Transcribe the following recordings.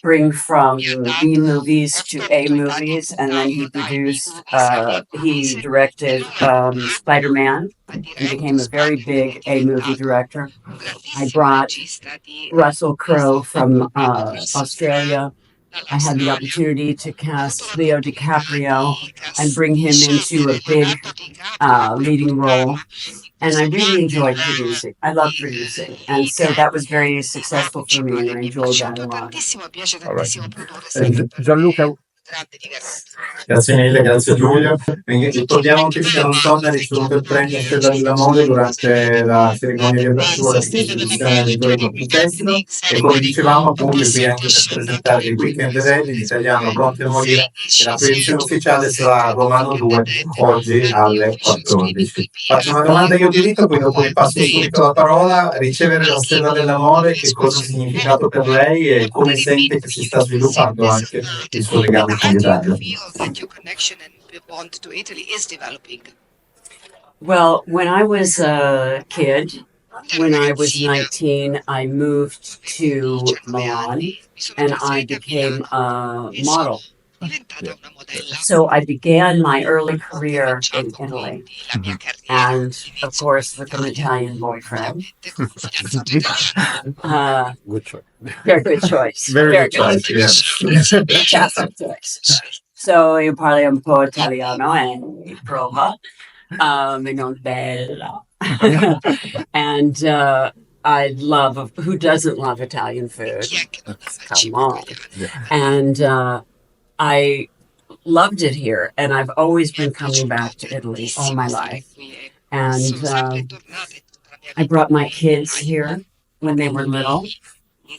bring from B movies to A movies, and then he directed Spider-Man and became a very big A movie director. I brought Russell Crowe from Australia. I had the opportunity to cast Leo DiCaprio and bring him into a big leading role. And I really enjoyed producing. I love producing. And so that was very successful for me, and I enjoyed that a lot. All right. Gianluca. Grazie mille, grazie Giulio. Ricordiamo che Sharon Stone ha ricevuto il premio Stella della Mole durante la cerimonia di apertura dell'edizione del TORINO Film Festival e come dicevamo appunto qui anche per presentare il weekend event in italiano Pronti a morire e la proiezione ufficiale sarà a Romano 2 oggi alle 14. Faccio una domanda io di rito, poi dopo vi passo subito la parola. Ricevere la Stella della Mole, che cosa ha significato per lei e come sente che si sta sviluppando anche il suo legame con l'Italia? Well, when I was a kid, when I was 19, I moved to Milan and I became a model. So I began my early career in Italy, and of course with an Italian boyfriend. Good choice. Very good choice. Very good choice, yes. Fantastic choice. So io parlo un po' italiano e prova, e non bella. And I love, who doesn't love Italian food? Come on. And I loved it here, and I've always been coming back to Italy all my life. And I brought my kids here when they were little,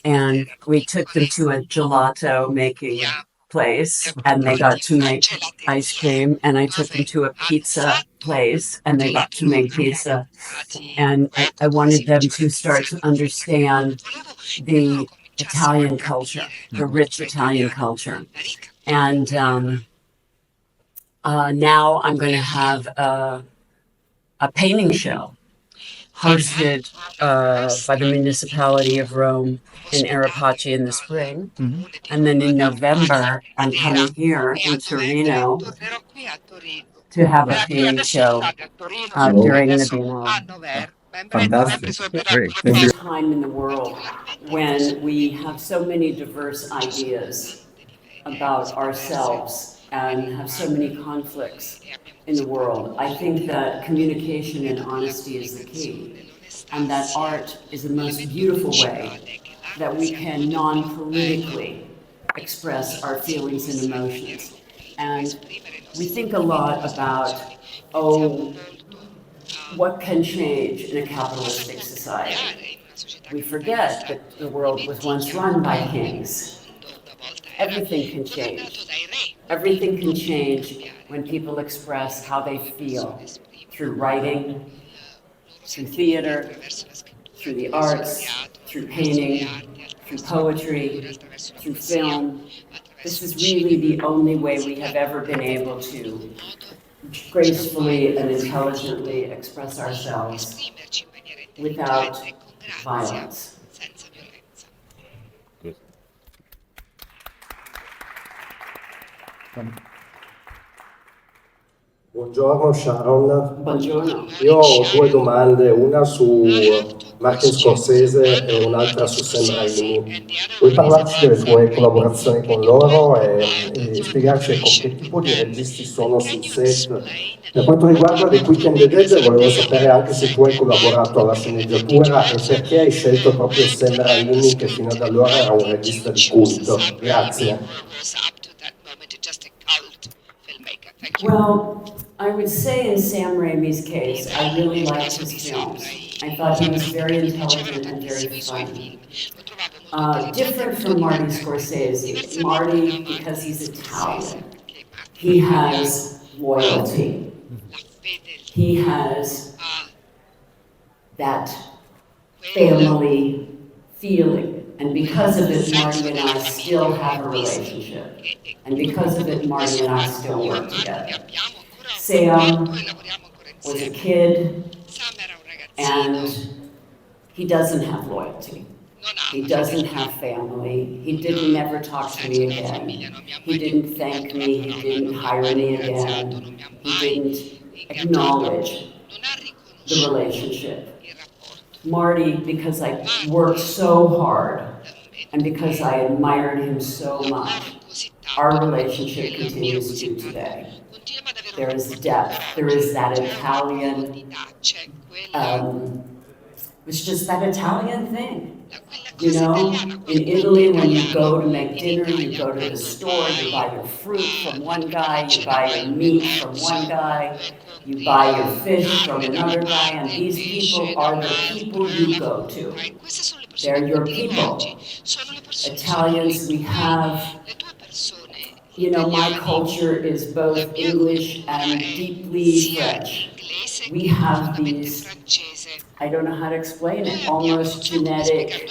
and we took them to a gelato making place, and they got to make ice cream, and I took them to a pizza place, and they got to make pizza. And I wanted them to start to understand the Italian culture, the rich Italian culture. And now I'm going to have a painting show hosted by the municipality of Rome in Arapaci in the spring. Mm-hmm. And then in November, I'm coming here in Torino to have a painting show during the Biennale. Fantastic. Great. There's a time in the world when we have so many diverse ideas about ourselves and have so many conflicts in the world. I think that communication and honesty is the key, and that art is the most beautiful way that we can non-politically express our feelings and emotions. And we think a lot about, what can change in a capitalistic society? We forget that the world was once run by kings. Everything can change. Everything can change when people express how they feel through writing, through theater, through the arts, through painting, through poetry, through film. This is really the only way we have ever been able to gracefully and intelligently express ourselves without violence. Buongiorno Sharon. Buongiorno. Io ho due domande, una su Martin Scorsese e un'altra su Sam Raimi. Vuoi parlarci delle tue collaborazioni con loro e spiegarci con che tipo di registi sono sul set? Per quanto riguarda The Quick and the Dead, volevo sapere anche se tu hai collaborato alla sceneggiatura e perché hai scelto proprio Sam Raimi, che fino ad allora era un regista di culto. Grazie. Well, I would say in Sam Raimi's case, I really liked his films. I thought he was very intelligent and very funny. Different from Martin Scorsese. Marty, because he's Italian, he has loyalty. He has that family feeling. And because of it, Marty and I still have a relationship. And because of it, Marty and I still work together. Sam was a kid, and he doesn't have loyalty. He doesn't have family. He didn't never talk to me again. He didn't thank me. He didn't hire me again. He didn't acknowledge the relationship. Marty, because I worked so hard and because I admired him so much, our relationship continues to today. There is depth. There is that Italian, it's just that Italian thing. You know, in Italy, when you go to make dinner, you go to the store, you buy your fruit from one guy, you buy your meat from one guy, you buy your fish from another guy, and these people are the people you go to. They're your people. Italians, we have, you know, my culture is both English and deeply French. We have these, I don't know how to explain it, almost genetic,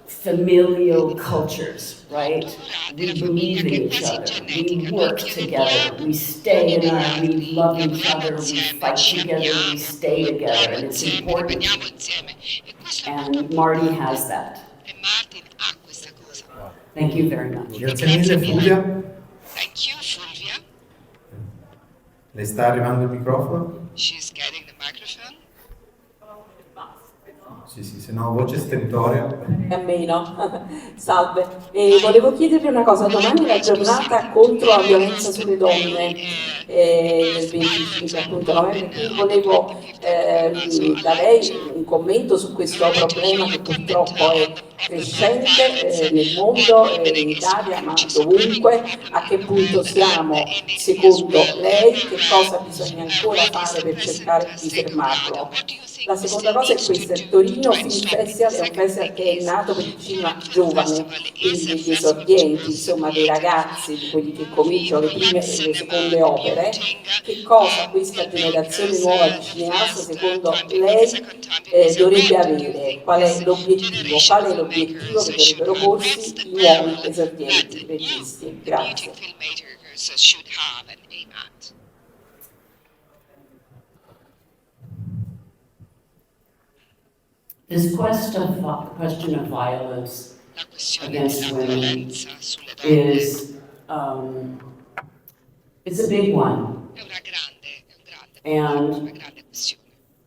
familial cultures, right? We believe in each other, we work together, we we love each other, we fight together, we stay together, and it's important. And Marty has that. Thank you very much. Grazie mille Fulvia. Le sta arrivando il microfono? She's getting the microphone. Sì, se no voce stentorea. A meno. Salve. E volevo chiedervi una cosa, domani è la giornata contro la violenza sulle donne, il 25 appunto novembre, quindi volevo da lei un commento su questo problema che purtroppo è crescente nel mondo, in Italia, ma dovunque. A che punto siamo secondo lei? Che cosa bisogna ancora fare per cercare di fermarlo? La seconda cosa è questa: il Torino Film Festival è un festival che è nato per il cinema giovane, quindi degli esordienti, insomma dei ragazzi, di quelli che cominciano le prime e le seconde opere. Che cosa questa generazione nuova di cineasta secondo lei dovrebbe avere? Qual è l'obiettivo? Qual è l'obiettivo che dovrebbero porsi i nuovi esordienti registi? Grazie. This question of violence against women is it's a big one. And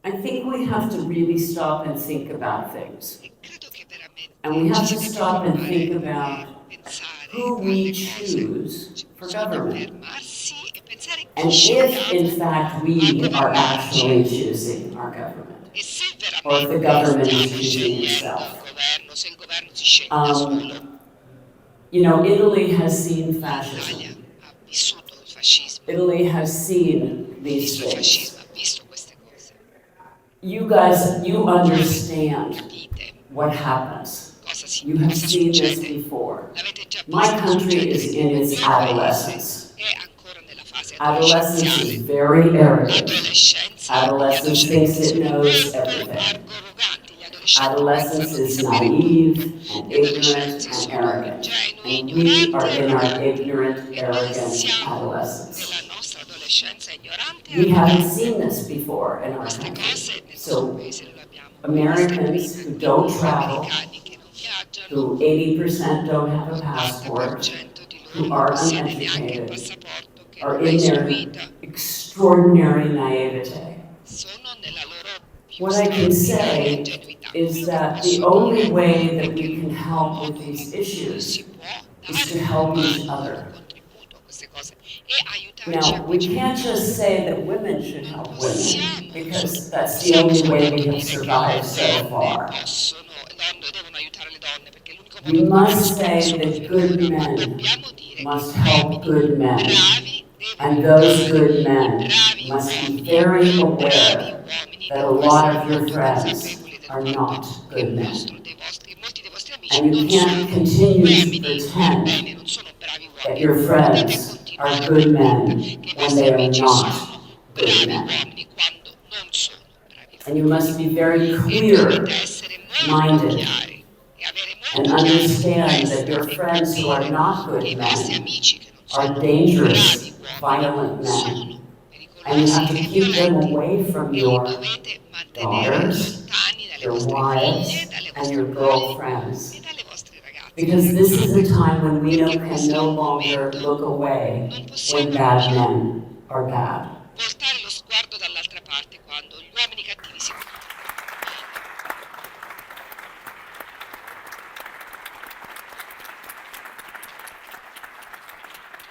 I think we have to really stop and think about things. And we have to stop and think about who we choose for government. And if, in fact, we are actually choosing our government. Or if the government is choosing itself. You know, Italy has seen fascism. Italy has seen these things. You guys, you understand what happens. You have seen this before. My country is in its adolescence. Adolescence is very arrogant. Adolescence thinks it knows everything. Adolescence is naive and ignorant and arrogant. And we are in our ignorant, arrogant adolescence. We haven't seen this before in our country. So Americans who don't travel, who 80% don't have a passport, who are uneducated, are in their extraordinary naivete. What I can say is that the only way that we can help with these issues is to help each other. Now, we can't just say that women should help women, because that's the only way we have survived so far. We must say that good men must help good men, and those good men must be very aware that a lot of your friends are not good men. And you can't continue to pretend that your friends are good men when they are not good men. And you must be very clear-minded and understand that your friends who are not good men are dangerous, violent men. And you have to keep them away from your daughters, your wives, and your girlfriends. Because this is a time when we can no longer look away when bad men are bad. Voltare lo sguardo dall'altra parte quando gli uomini cattivi si...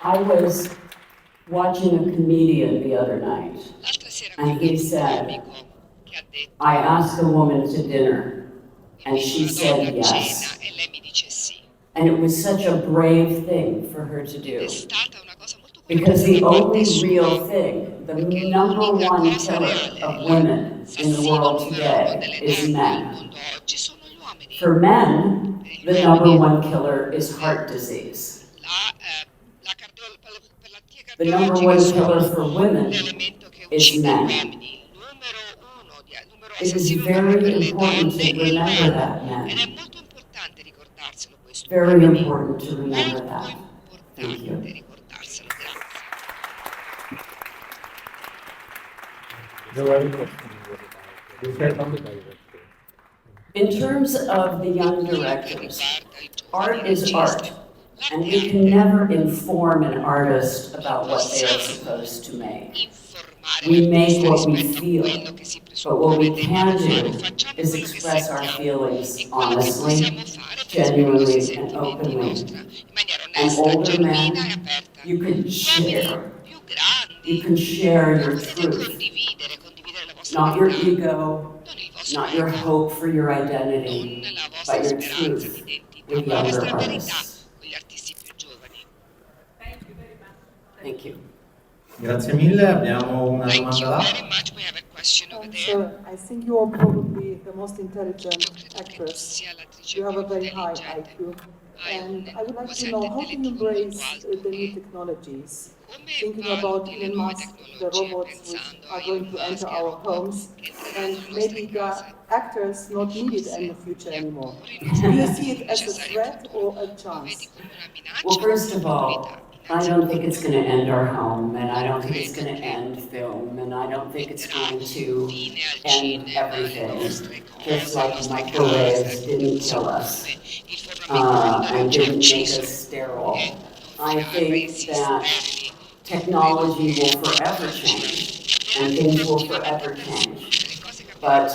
I was watching a comedian the other night, L'altra sera and he said, che ha detto, I asked a woman to dinner, and she said a yes. cena e lei mi dice sì. And it was such a brave thing for her to È do. stata una cosa molto Because the coraggiosa only da parte real sua, thing, the perché number l'unica one cosa killer reale, of women in the world l'assassino numero uno today delle is donne nel men. mondo oggi sono gli uomini. For men, Per the gli number uomini, one killer is heart disease. per la malattia The number cardiologica one sono killer for women l'elemento che is uccide gli men. uomini. Il numero It is assassino numero very per le important donne to è il remember men. that, Ed è men. molto importante ricordarselo questo. Very uomini. important to remember Molto that. Thank you. importante ricordarselo. Grazie. In terms of the young directors, art is art, and we can never inform an artist about what they are supposed to make. We make what we feel, but what we can do is express our feelings honestly, genuinely, and openly. And older men, you can share. You can share your truth, not your ego, not your hope for your identity, but your truth with younger artists. Thank you. Grazie mille, abbiamo una domanda là. So I think you are probably the most intelligent actress. You have a very high IQ. And I would like to know, how do you embrace the new technologies? Thinking about Elon Musk, the robots which are going to enter our homes, and maybe the actors not needed in the future anymore. Do you see it as a threat or a chance? Well, first of all, I don't think it's going to end our home, and I don't think it's going to end film, and I don't think it's going to end everything. Just like microwaves didn't kill us and didn't make us sterile. I think that technology will forever change, and things will forever change. But,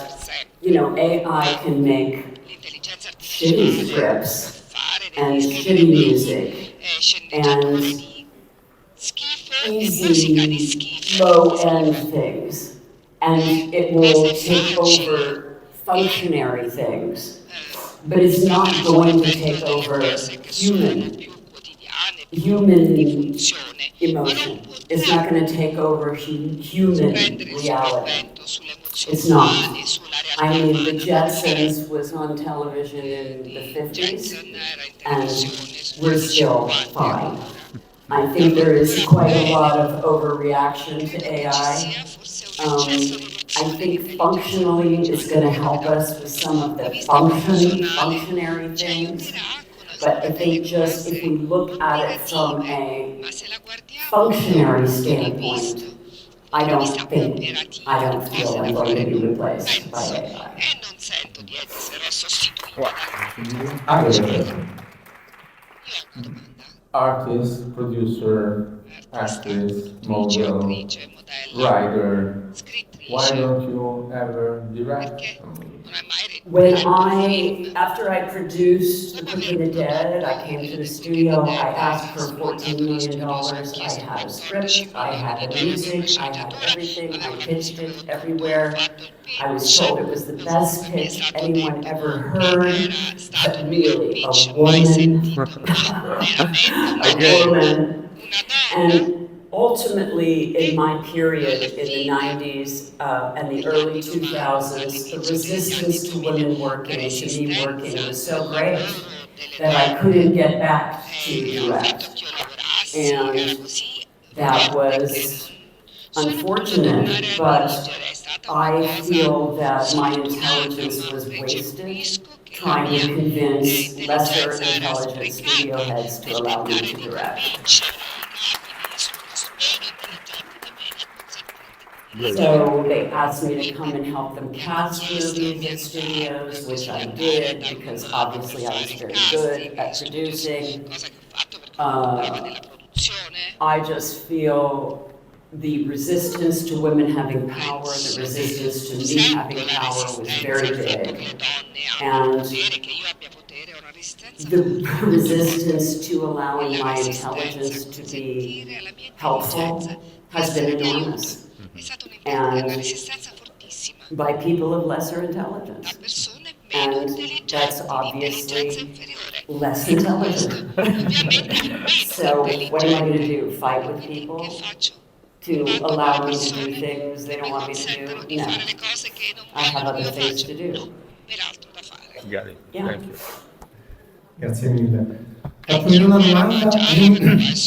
AI can make shitty scripts and shitty music and easy, low-end things, and it will take over functionary things, but it's not going to take over human emotion. It's not going to take over human reality. It's not. I mean, the Jetsons was on television in the 50s, and we're still fine. I think there is quite a lot of overreaction to AI. I think functionally it's going to help us with some of the functionary things, but I think just if we look at it from a functionary standpoint, I don't feel I'm going to be replaced by AI. Artist, producer, actress, model, writer. Why don't you ever direct? After I produced The Quick and the Dead, I came to the studio, I asked for $14 million, I had a script, I had the music, I had everything, I pitched it everywhere. I was told it was the best pitch anyone ever heard, but really, a woman, a woman, and ultimately, in my period in the 90s and the early 2000s, the resistance to women working, to me working, was so great that I couldn't get back to direct. And that was unfortunate, but I feel that my intelligence was wasted trying to convince lesser intelligent studio heads to allow me to direct. So they asked me to come and help them cast movies at studios, which I did because obviously I was very good at producing. I just feel the resistance to women having power, the resistance to me having power was very big. And the resistance to allowing my intelligence to be helpful has been enormous. And by people of lesser intelligence. And that's obviously less intelligent. So what am I going to do? Fight with people to allow me to do things they don't want me to do? No. I have other things to do. Got it. Yeah. Thank you. Grazie mille. Fatemi una domanda, e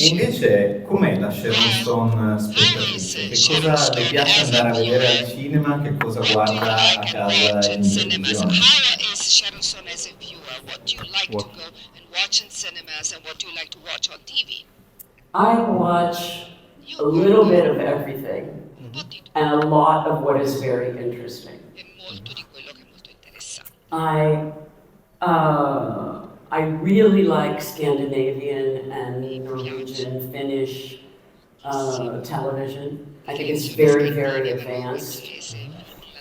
invece com'è la Sharon Stone spettatrice? Che cosa le piace andare a vedere al cinema, che cosa guarda a casa in televisione? How is Sharon Stone as a viewer? What do you like to go and watch in cinemas and what do you like to watch on TV? I watch a little bit of everything and a lot of what is very interesting. E molto di quello che è molto interessante. I really like Scandinavian and Norwegian, Finnish television. I think it's very, very advanced.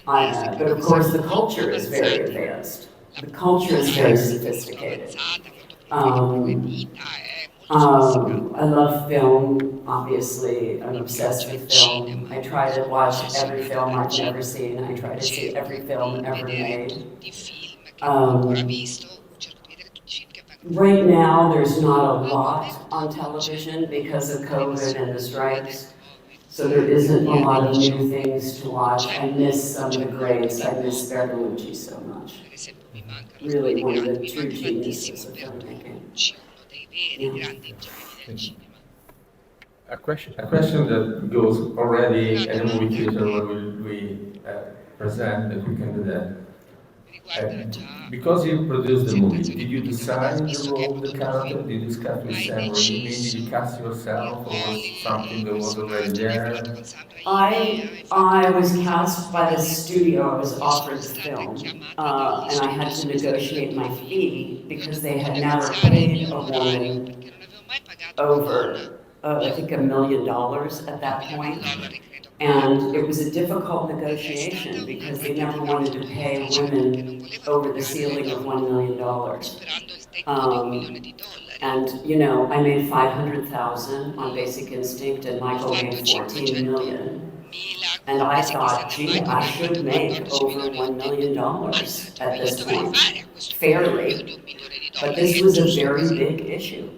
But of course the culture is very advanced. The culture is very sophisticated. I love film, obviously. I'm obsessed with film. I try to watch every film I've never seen. I try to see every film ever made. Right now, there's not a lot on television because of COVID and the strikes. So there isn't a lot of new things to watch. I miss some of the greats. I miss Bertolucci so much. Really one of the true geniuses of filmmaking. Yeah. A question that goes already at the movie theater when we present that we can do that. Because you produced the movie, did you design the role, the character? Did you discuss with Sam Raimi? Did you cast yourself, or was something that was already there? I was cast by the studio. I was offered the film, and I had to negotiate my fee because they had never paid a woman over, I think, $1 million at that point. And it was a difficult negotiation because they never wanted to pay women over the ceiling of $1 million. And you know, I made 500,000 on Basic Instinct, and Michael made 14 million. And I thought, gee, I should make over $1 million at this point, fairly. But this was a very big issue.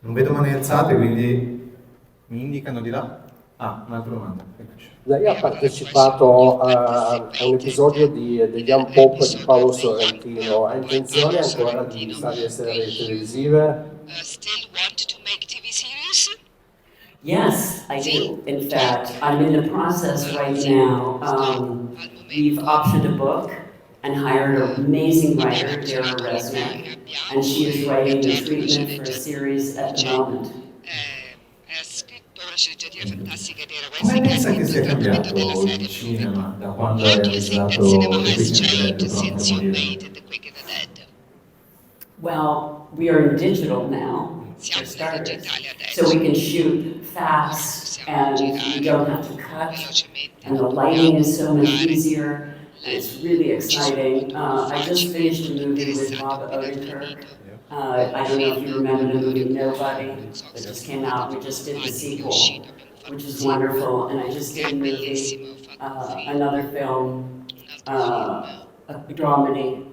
Non vedo mani alzate, quindi mi indicano di là. Ah, un'altra domanda. Eccoci. Lei ha partecipato a un episodio degli Unpop di Paolo Sorrentino. Ha intenzione ancora di fare serie televisive? Still want to make TV series? Yes, I do. In fact, I'm in the process right now. We've optioned a book and hired an amazing writer, Dara Resnick, and she is writing the treatment for a series at the moment. Come pensa che sia cambiato il cinema da quando è realizzato Pronti, morire? Well, we are in digital now, for starters, so we can shoot fast and we don't have to cut, and the lighting is so much easier. It's really exciting. I just finished a movie with Bob Odenkirk. I don't know if you remember the movie Nobody that just came out. We just did the sequel, which is wonderful. And I just did a movie, another film, a dramedy,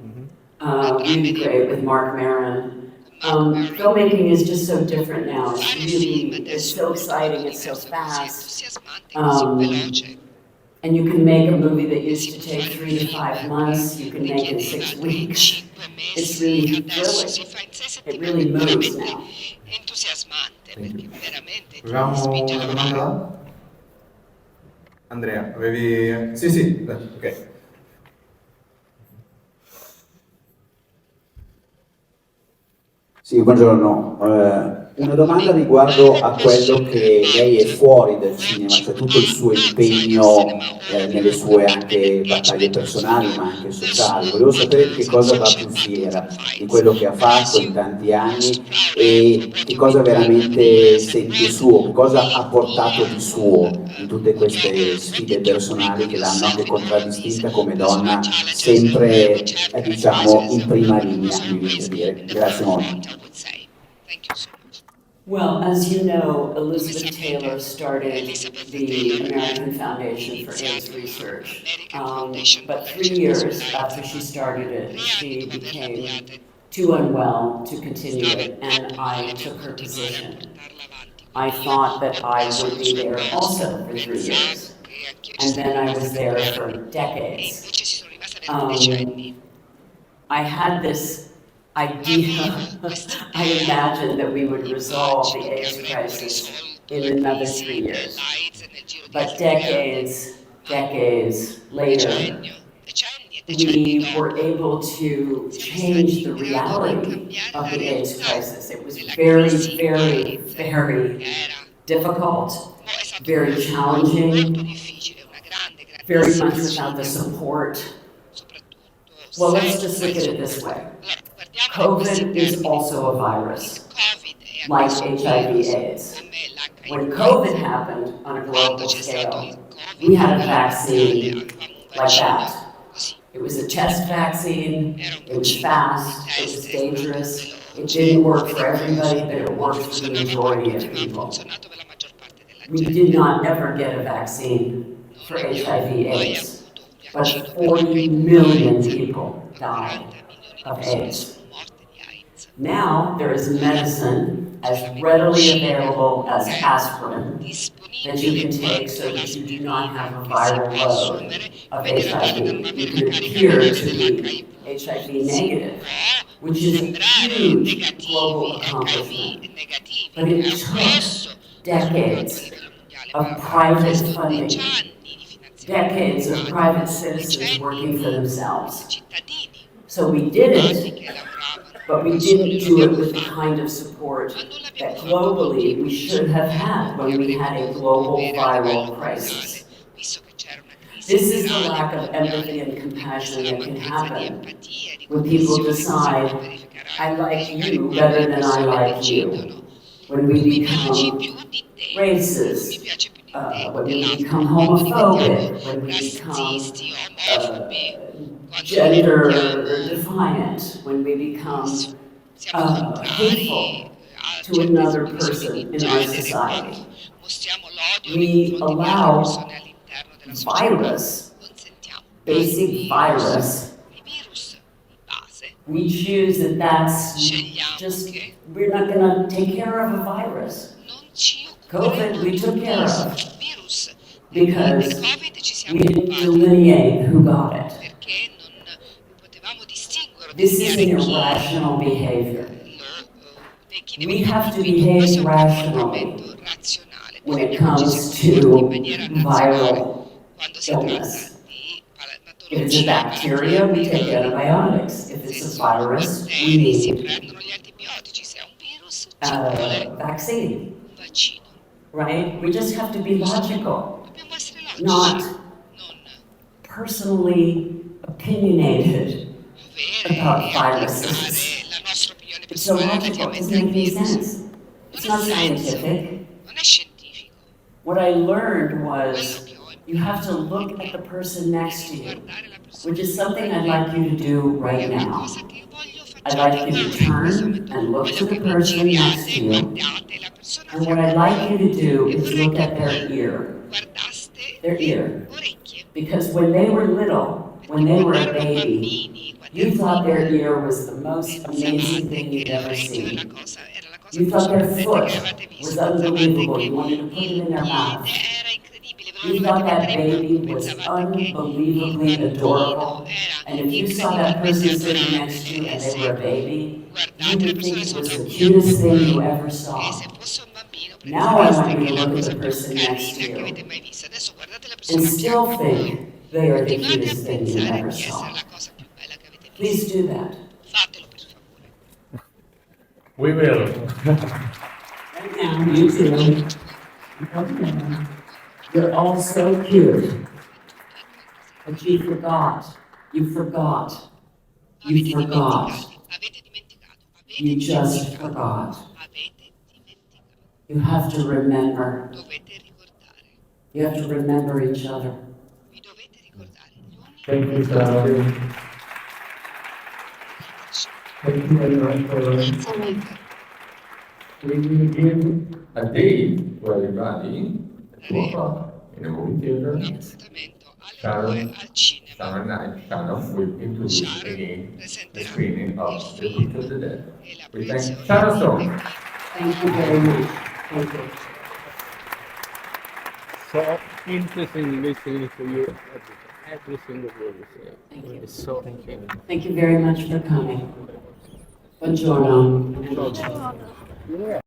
really great with Mark Maron. Filmmaking is just so different now. It's so exciting, it's so fast. And you can make a movie that used to take 3 to 5 months, you can make in 6 weeks. It's really thrilling. It really moves now. Avevamo una domanda là? Andrea, avevi... Sì, ok. Sì, buongiorno. Una domanda riguardo a quello che lei è fuori del cinema, cioè tutto il suo impegno nelle sue anche battaglie personali ma anche sociali. Volevo sapere di che cosa va più fiera, di quello che ha fatto in tanti anni e che cosa veramente sente suo, che cosa ha portato di suo in tutte queste sfide personali che l'hanno anche contraddistinta come donna sempre, diciamo, in prima linea, mi viene da dire. Grazie molto. Well, as you know, Elizabeth Taylor started the American Foundation for AIDS Research. But 3 years after she started it, she became too unwell to continue it, and I took her position. I thought that I would be there also for 3 years, and then I was there for decades. I had this idea, I imagined that we would resolve the AIDS crisis in another 3 years. But decades later, we were able to change the reality of the AIDS crisis. It was very difficult, very challenging, very much without the support. Well, let's just look at it this way. COVID is also a virus, like HIV/AIDS. When COVID happened on a global scale, we had a vaccine like that. It was a test vaccine, it was fast, it was dangerous, it didn't work for everybody, but it worked for the majority of people. We did not ever get a vaccine for HIV/AIDS, but 40 million people died of AIDS. Now there is medicine as readily available as aspirin that you can take so that you do not have a viral load of HIV. You can appear to be HIV negative, which is a huge global accomplishment. But it took decades of private funding, decades of private citizens working for themselves. So we did it, but we didn't do it with the kind of support that globally we should have had when we had a global viral crisis. This is the lack of empathy and compassion that can happen when people decide, I like you better than I like you. When we become racist, when we become homophobic, when we become gender defiant, when we become hateful to another person in our society. We allow virus, basic virus, we choose that that's just, we're not going to take care of a virus. COVID we took care of because we didn't delineate who got it. This is an irrational behavior. We have to behave rationally when it comes to viral illness. If it's a bacteria, we take antibiotics. If it's a virus, we need a vaccine. Right? We just have to be logical, not personally opinionated about viruses. It's illogical, it doesn't make any sense. It's not scientific. What I learned was you have to look at the person next to you, which is something I'd like you to do right now. I'd like you to turn and look to the person next to you. And what I'd like you to do is look at their ear. Their ear. Because when they were little, when they were a baby, you thought their ear was the most amazing thing you'd ever seen. You thought their foot was unbelievable. You wanted to put it in their mouth. You thought that baby was unbelievably adorable. And if you saw that person sitting next to you and they were a baby, you would think it was the cutest thing you ever saw. Now I want you to look at the person next to you and still think they are the cutest thing you ever saw. Please do that. We will. And now you two. You're all so cute. But you forgot. You forgot. You forgot. Avete dimenticato. You just forgot. Avete dimenticato. You have to remember. Dovete ricordare. You have to remember each other. Vi dovete ricordare gli uni. Thank you, Sharon. Thank you very much for bringing a day for everybody at 2 o'clock in a movie theater. Appuntamento alle 2 Sharon, al cinema. Sharon and I, Sharon will introduce Sharon again the presenterà screening il of The film Pit of the Dead. e la We thank proiezione Sharon del Stone. film. Thank you very much. Thank you. So interesting listening to you. Every single word you say. Thank you. It's so interesting. Thank you very much for coming. Buongiorno. Yeah.